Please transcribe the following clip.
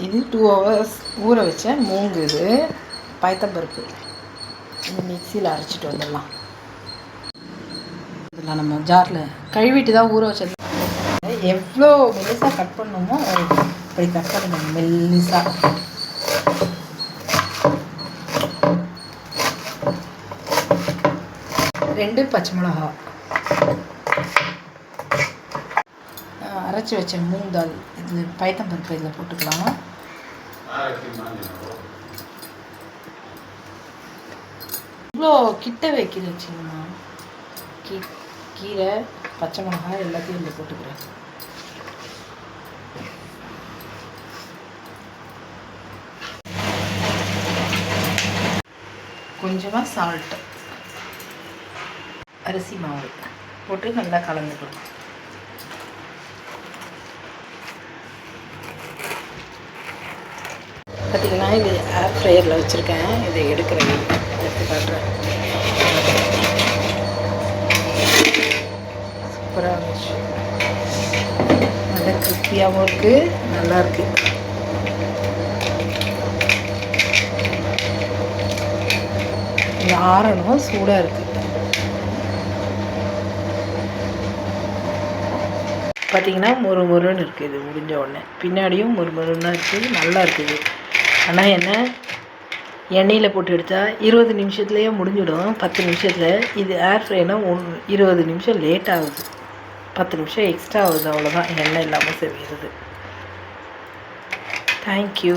இது 2 hours ஊற வச்ச மூங்கு. இது பயத்தம்பருப்பு. இது மிக்சியில் அரைச்சிட்டு வந்துடலாம். இதெல்லாம் நம்ம ஜாரில் கழுவிட்டு தான் ஊற வச்சது. எவ்வளோ மெல்லிசாக கட் பண்ணணுமோ அப்படி கட் பண்ணணும். மெல்லிசாக 2 பச்சை மிளகா, அரைச்சி வச்ச மூங் தால், இது பயத்தம்பருப்பு இதில் போட்டுக்கலாம். இவ்வளோ கிட்ட வைக்கிற வச்சுக்கணுமா, கீரை, பச்சை மிளகாய் எல்லாத்தையும் இதில் போட்டுக்கிறேன். கொஞ்சமாக சால்ட்டு, அரிசி மாவு போட்டு நல்லா கலந்துக்கலாம். பார்த்திங்கன்னா இது ஏர் ஃப்ரையரில் வச்சுருக்கேன். இதை எடுத்து காட்டுறேன். சூப்பராக இருந்துச்சு. நல்லா கிறிஸ்பியாகவும் இருக்குது, நல்லாயிருக்கு. இது ஆறணும், சூடாக இருக்குது. பார்த்திங்கன்னா மொறுன்னு இருக்குது. இது முடிஞ்ச உடனே பின்னாடியும் மொறுன்னு இருக்குது, நல்லா இருக்குது. ஆனால் எண்ணெயில் போட்டு எடுத்தால் 20 நிமிஷத்துலேயே முடிஞ்சிடும், 10 நிமிஷத்தில். இது ஏர் ஃப்ரைனால் 20 நிமிஷம் லேட் ஆகுது, 10 நிமிஷம் எக்ஸ்ட்ரா ஆகுது. அவ்வளோதான், எண்ணெய் இல்லாமல் செய்கிறது. தேங்க்யூ.